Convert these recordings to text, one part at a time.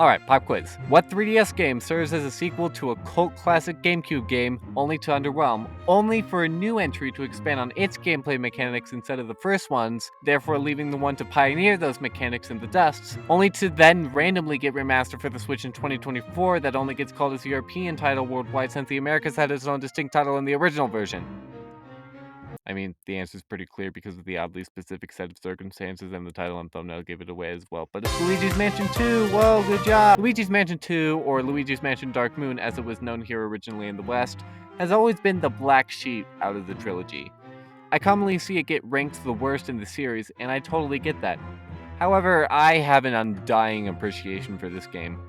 Alright, pop quiz. What 3DS game serves as a sequel to a cult classic GameCube game, only to underwhelm, only for a new entry to expand on its gameplay mechanics instead of the first ones, therefore leaving the one to pioneer those mechanics in the dust, only to then randomly get remastered for the Switch in 2024 that only gets called its European title worldwide since the Americas had its own distinct title in the original version? I mean, the answer is pretty clear because of the oddly specific set of circumstances, and the title and thumbnail give it away as well. But it's Luigi's Mansion 2! Whoa, good job! Luigi's Mansion 2, or Luigi's Mansion Dark Moon as it was known here originally in the West, has always been the black sheep out of the trilogy. I commonly see it get ranked the worst in the series, and I totally get that. However, I have an undying appreciation for this game.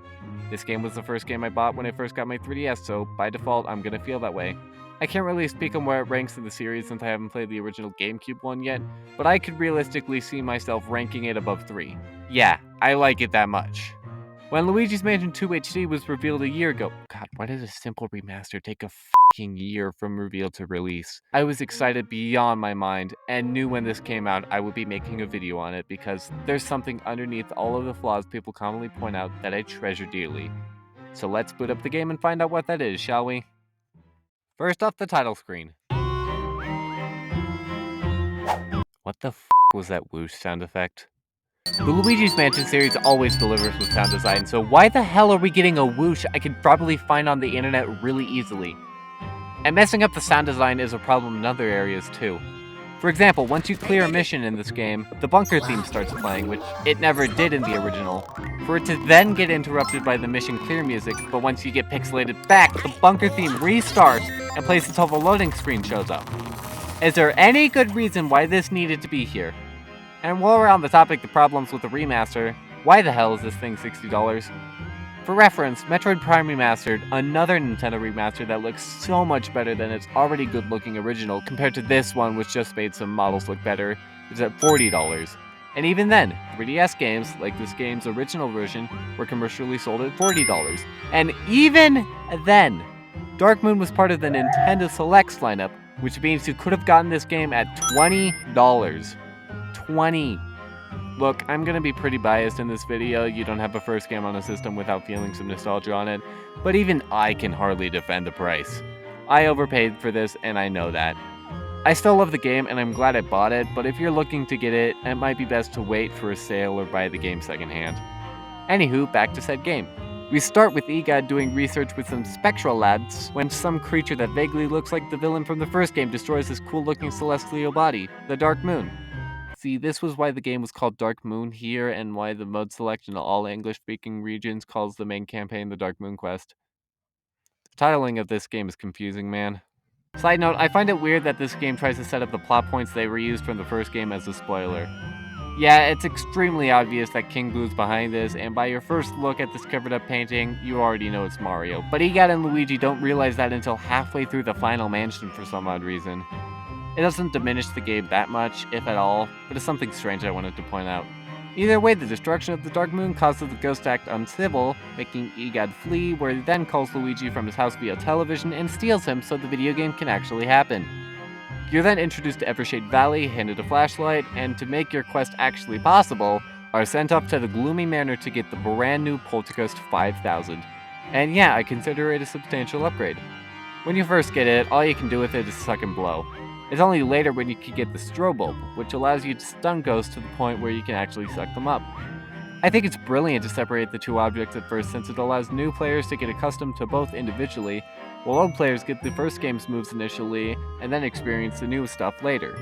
This game was the first game I bought when I first got my 3DS, so by default, I'm gonna feel that way. I can't really speak on where it ranks in the series since I haven't played the original GameCube one yet, but I could realistically see myself ranking it above 3. Yeah, I like it that much. When Luigi's Mansion 2 HD was revealed a year ago, God, why did a simple remaster take a fucking year from reveal to release? I was excited beyond my mind, and knew when this came out I would be making a video on it because there's something underneath all of the flaws people commonly point out that I treasure dearly. So let's boot up the game and find out what that is, shall we? First off the title screen. What the f was that whoosh sound effect? The Luigi's Mansion series always delivers with sound design, so why the hell are we getting a whoosh I could probably find on the internet really easily? And messing up the sound design is a problem in other areas too. For example, once you clear a mission in this game, the bunker theme starts playing, which it never did in the original, for it to then get interrupted by the mission clear music, but once you get pixelated back, the bunker theme restarts and plays until the loading screen shows up. Is there any good reason why this needed to be here? And while we're on the topic of problems with the remaster, why the hell is this thing $60? For reference, Metroid Prime Remastered, another Nintendo remaster that looks so much better than its already good-looking original compared to this one which just made some models look better, is at $40. And even then, 3DS games, like this game's original version, were commercially sold at $40. And even then, Dark Moon was part of the Nintendo Selects lineup, which means you could have gotten this game at $20. $20. Look, I'm gonna be pretty biased in this video. You don't have a first game on a system without feeling some nostalgia on it, but even I can hardly defend the price. I overpaid for this, and I know that. I still love the game, and I'm glad I bought it, but if you're looking to get it, it might be best to wait for a sale or buy the game secondhand. Anywho, back to said game. We start with EGOD doing research with some spectral lads when some creature that vaguely looks like the villain from the first game destroys this cool-looking celestial body, the Dark Moon. See, this was why the game was called Dark Moon here, and why the mode select in all English-speaking regions calls the main campaign the Dark Moon Quest. The titling of this game is confusing, man. Side note, I find it weird that this game tries to set up the plot points they reused from the first game as a spoiler. Yeah, it's extremely obvious that King Boo's behind this, and by your first look at this covered-up painting, you already know it's Mario. But EGOD and Luigi don't realize that until halfway through the final mansion for some odd reason. It doesn't diminish the game that much, if at all, but it's something strange I wanted to point out. Either way, the destruction of the Dark Moon causes the ghost to act uncivil, making EGOD flee, where he then calls Luigi from his house via television and steals him so the video game can actually happen. You're then introduced to Evershade Valley, handed a flashlight, and to make your quest actually possible, are sent off to the Gloomy Manor to get the brand new Poltergust 5000. And yeah, I consider it a substantial upgrade. When you first get it, all you can do with it is suck and blow. It's only later when you can get the Strobulb, which allows you to stun ghosts to the point where you can actually suck them up. I think it's brilliant to separate the two objects at first since it allows new players to get accustomed to both individually, while old players get the first game's moves initially and then experience the new stuff later.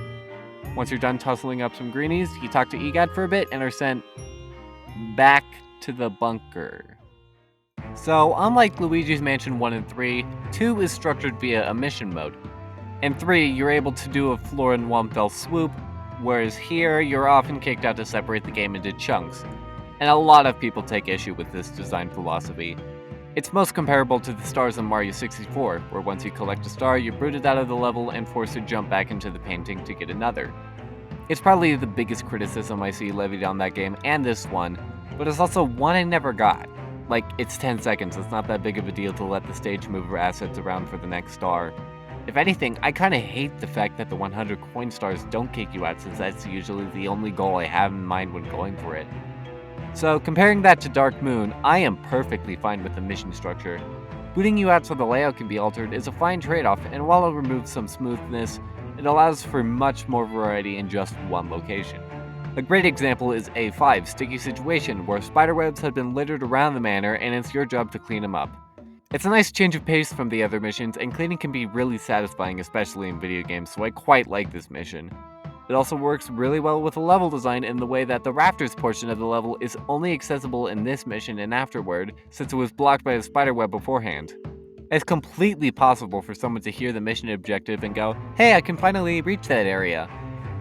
Once you're done tussling up some greenies, you talk to EGOD for a bit and are sent back to the bunker. So, unlike Luigi's Mansion 1 and 3, 2 is structured via a mission mode. In 3, you're able to do a floor in one fell swoop, whereas here, you're often kicked out to separate the game into chunks. And a lot of people take issue with this design philosophy. It's most comparable to the stars in Mario 64, where once you collect a star, you're booted out of the level and forced to jump back into the painting to get another. It's probably the biggest criticism I see levied on that game and this one, but it's also one I never got. Like, it's 10 seconds, it's not that big of a deal to let the stage move assets around for the next star. If anything, I kinda hate the fact that the 100 coin stars don't kick you out since that's usually the only goal I have in mind when going for it. So comparing that to Dark Moon, I am perfectly fine with the mission structure. Booting you out so the layout can be altered is a fine trade-off, and while it removes some smoothness, it allows for much more variety in just one location. A great example is A5, Sticky Situation, where spiderwebs have been littered around the manor and it's your job to clean them up. It's a nice change of pace from the other missions, and cleaning can be really satisfying, especially in video games, so I quite like this mission. It also works really well with the level design in the way that the rafters portion of the level is only accessible in this mission and afterward, since it was blocked by a spiderweb beforehand. It's completely possible for someone to hear the mission objective and go, hey, I can finally reach that area.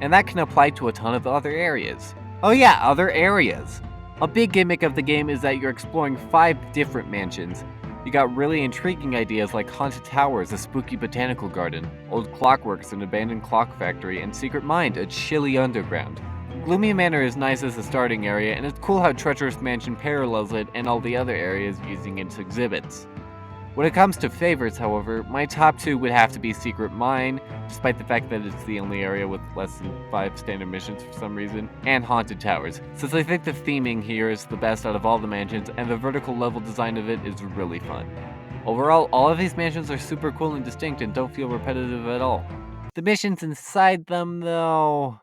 And that can apply to a ton of other areas. Oh yeah, other areas! A big gimmick of the game is that you're exploring 5 different mansions. You got really intriguing ideas like haunted towers, a spooky botanical garden, old clockworks, an abandoned clock factory, and Secret Mind, a chilly underground. Gloomy Manor is nice as a starting area, and it's cool how Treacherous Mansion parallels it and all the other areas using its exhibits. When it comes to favorites, however, my top 2 would have to be Secret Mine, despite the fact that it's the only area with less than 5 standard missions for some reason, and Haunted Towers, since I think the theming here is the best out of all the mansions, and the vertical level design of it is really fun. Overall, all of these mansions are super cool and distinct and don't feel repetitive at all. The missions inside them, though...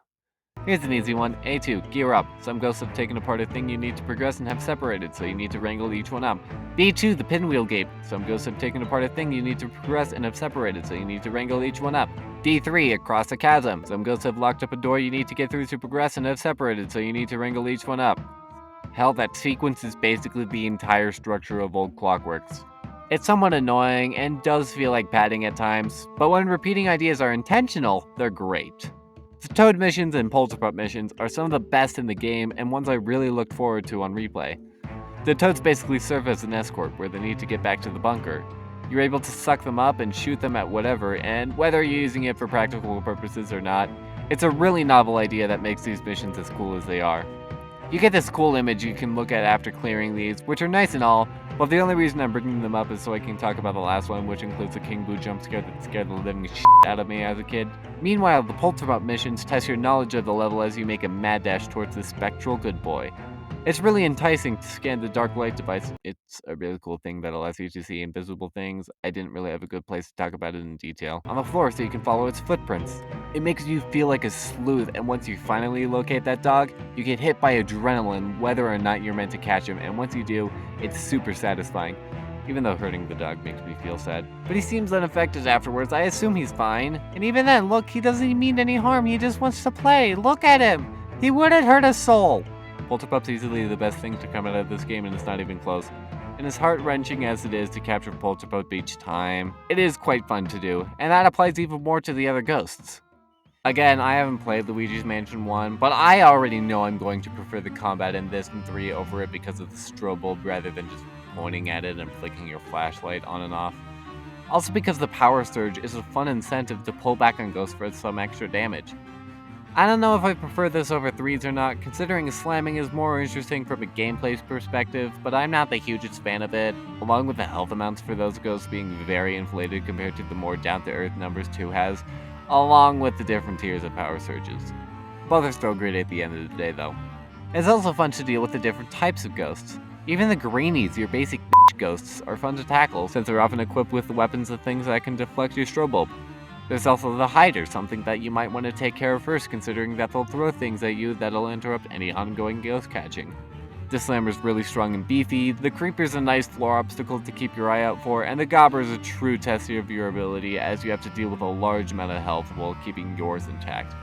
Here's an easy one. A2, gear up. Some ghosts have taken apart a thing you need to progress and have separated, so you need to wrangle each one up. B2, the pinwheel gate. Some ghosts have taken apart a thing you need to progress and have separated, so you need to wrangle each one up. D3, across a chasm. Some ghosts have locked up a door you need to get through to progress and have separated, so you need to wrangle each one up. Hell, that sequence is basically the entire structure of Old Clockworks. It's somewhat annoying and does feel like padding at times, but when repeating ideas are intentional, they're great. The Toad missions and Polterpup missions are some of the best in the game and ones I really looked forward to on replay. The Toads basically serve as an escort where they need to get back to the bunker. You're able to suck them up and shoot them at whatever, and whether you're using it for practical purposes or not, it's a really novel idea that makes these missions as cool as they are. You get this cool image you can look at after clearing these, which are nice and all, but the only reason I'm bringing them up is so I can talk about the last one, which includes a King Boo jump scare that scared the living shit out of me as a kid. Meanwhile, the Polterpup missions test your knowledge of the level as you make a mad dash towards the spectral good boy. It's really enticing to scan the dark light device. It's a really cool thing that allows you to see invisible things. I didn't really have a good place to talk about it in detail. On the floor so you can follow its footprints. It makes you feel like a sleuth, and once you finally locate that dog, you get hit by adrenaline whether or not you're meant to catch him, and once you do, it's super satisfying. Even though hurting the dog makes me feel sad. But he seems unaffected afterwards. I assume he's fine. And even then, look, he doesn't mean any harm. He just wants to play. Look at him. He wouldn't hurt a soul. Polterpup's easily the best thing to come out of this game, and it's not even close. And as heart-wrenching as it is to capture Polterpup each time, it is quite fun to do, and that applies even more to the other ghosts. Again, I haven't played Luigi's Mansion 1, but I already know I'm going to prefer the combat in this and 3 over it because of the strobe bulb rather than just pointing at it and flicking your flashlight on and off. Also because the Power Surge is a fun incentive to pull back on ghosts for some extra damage. I don't know if I prefer this over 3s or not, considering slamming is more interesting from a gameplay perspective, but I'm not the hugest fan of it, along with the health amounts for those ghosts being very inflated compared to the more down-to-earth numbers 2 has, along with the different tiers of Power Surges. Both are still great at the end of the day though. It's also fun to deal with the different types of ghosts. Even the greenies, your basic ghosts, are fun to tackle, since they're often equipped with weapons and things that can deflect your strobe bulb. There's also the Hider, something that you might want to take care of first, considering that they'll throw things at you that'll interrupt any ongoing ghost catching. The Slammer's really strong and beefy, the Creeper's a nice floor obstacle to keep your eye out for, and the Gobber's a true test of your ability as you have to deal with a large amount of health while keeping yours intact.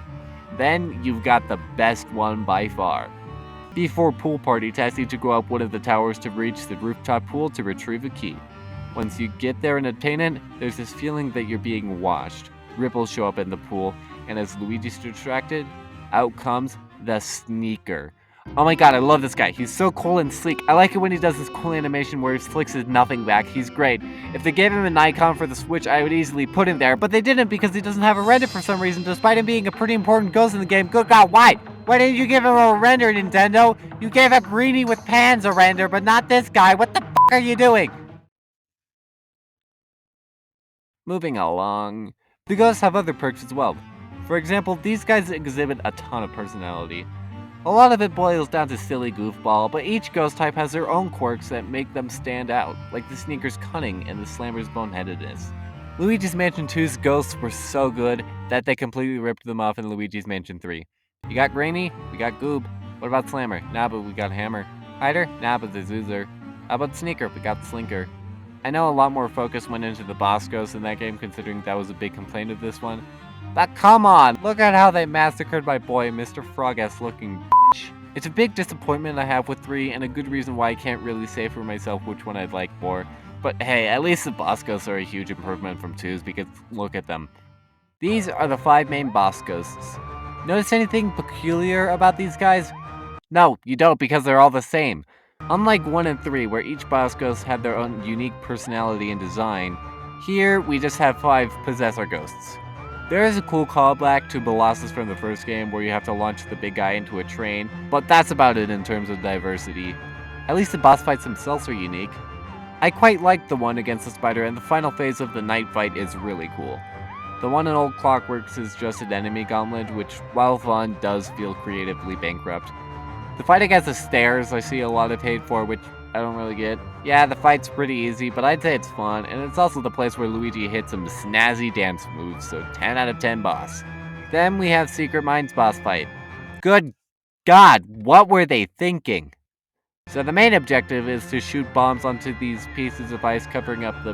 Then you've got the best one by far. B4 Pool Party tests you to go up one of the towers to reach the rooftop pool to retrieve a key. Once you get there and obtain it, there's this feeling that you're being watched. Ripples show up in the pool, and as Luigi's distracted, out comes the Sneaker. Oh my god, I love this guy. He's so cool and sleek. I like it when he does this cool animation where he flicks his nothing back. He's great. If they gave him an icon for the Switch, I would easily put him there, but they didn't because he doesn't have a render for some reason, despite him being a pretty important ghost in the game. Good god, why? Why didn't you give him a render, Nintendo? You gave a greenie with pans a render, but not this guy. What the f*** are you doing? Moving along, the ghosts have other perks as well. For example, these guys exhibit a ton of personality. A lot of it boils down to silly goofball, but each ghost type has their own quirks that make them stand out, like the Sneaker's cunning and the Slammer's boneheadedness. Luigi's Mansion 2's ghosts were so good that they completely ripped them off in Luigi's Mansion 3. You got Grainy, we got Goob. What about Slammer? Nah, but we got Hammer. Hider? Nah, but the Zoozer. How about Sneaker? We got Slinker. I know a lot more focus went into the boss ghosts in that game, considering that was a big complaint of this one. But come on, look at how they massacred my boy, Mr. Frog-ass looking bitch. It's a big disappointment I have with 3, and a good reason why I can't really say for myself which one I'd like more. But hey, at least the boss ghosts are a huge improvement from 2's, because look at them. These are the 5 main boss ghosts. Notice anything peculiar about these guys? No, you don't, because they're all the same. Unlike 1 and 3, where each boss ghost had their own unique personality and design, here we just have 5 Possessor ghosts. There is a cool callback to Colossus from the first game where you have to launch the big guy into a train, but that's about it in terms of diversity. At least the boss fights themselves are unique. I quite like the one against the spider, and the final phase of the night fight is really cool. The one in Old Clockworks is just an enemy gauntlet, which, while fun, does feel creatively bankrupt. The fight against the stairs I see a lot of hate for, which I don't really get. Yeah, the fight's pretty easy, but I'd say it's fun, and it's also the place where Luigi hits some snazzy dance moves, so 10 out of 10 boss. Then we have Secret Mines boss fight. Good God, what were they thinking? So the main objective is to shoot bombs onto these pieces of ice covering up the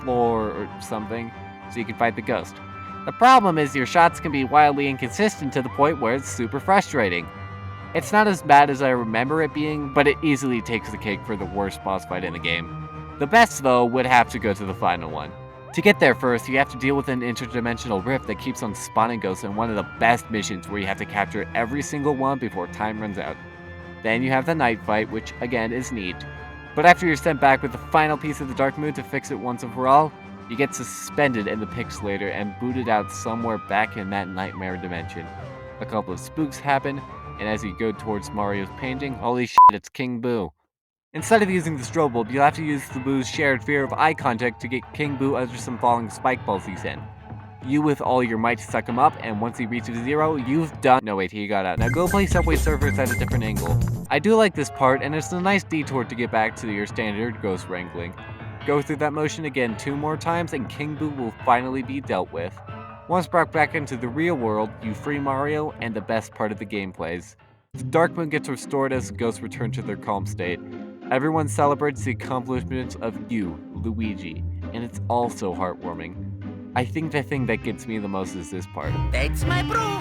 floor or something, so you can fight the ghost. The problem is your shots can be wildly inconsistent to the point where it's super frustrating. It's not as bad as I remember it being, but it easily takes the cake for the worst boss fight in the game. The best, though, would have to go to the final one. To get there first, you have to deal with an interdimensional rift that keeps on spawning ghosts in one of the best missions where you have to capture every single one before time runs out. Then you have the night fight, which again is neat. But after you're sent back with the final piece of the Dark Moon to fix it once and for all, you get suspended in the Pixelator and booted out somewhere back in that nightmare dimension. A couple of spooks happen, and as you go towards Mario's painting, holy shit, it's King Boo. Instead of using the strobe bulb, you'll have to use the Boo's shared fear of eye contact to get King Boo under some falling spike balls he's in. You with all your might suck him up, and once he reaches 0, you've done— No wait, he got out. Now go play Subway Surfers at a different angle. I do like this part, and it's a nice detour to get back to your standard ghost wrangling. Go through that motion again 2 more times, and King Boo will finally be dealt with. Once brought back into the real world, you free Mario, and the best part of the game plays. The Dark Moon gets restored as the ghosts return to their calm state. Everyone celebrates the accomplishments of you, Luigi, and it's all so heartwarming. I think the thing that gets me the most is this part. Thanks, my bro.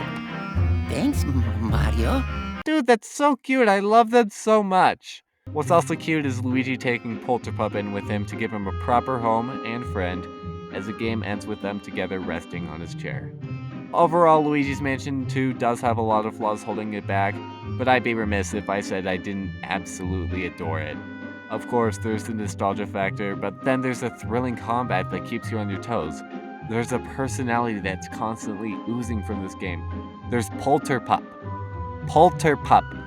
Thanks, Mario. Dude, that's so cute. I love them so much. What's also cute is Luigi taking Polterpup in with him to give him a proper home and friend, as the game ends with them together resting on his chair. Overall, Luigi's Mansion 2 does have a lot of flaws holding it back, but I'd be remiss if I said I didn't absolutely adore it. Of course, there's the nostalgia factor, but then there's a thrilling combat that keeps you on your toes. There's a personality that's constantly oozing from this game. There's Polterpup. Polterpup.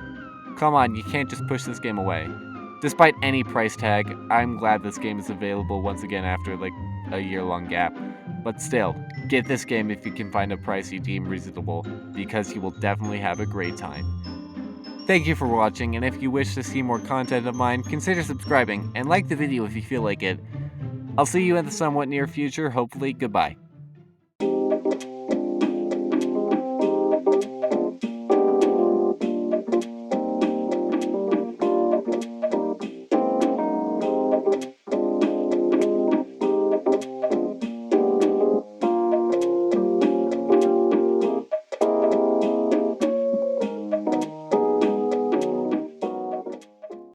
Come on, you can't just push this game away. Despite any price tag, I'm glad this game is available once again after like a year-long gap. But still, get this game if you can find a price you deem reasonable, because you will definitely have a great time. Thank you for watching, and if you wish to see more content of mine, consider subscribing, and like the video if you feel like it. I'll see you in the somewhat near future, hopefully. Goodbye.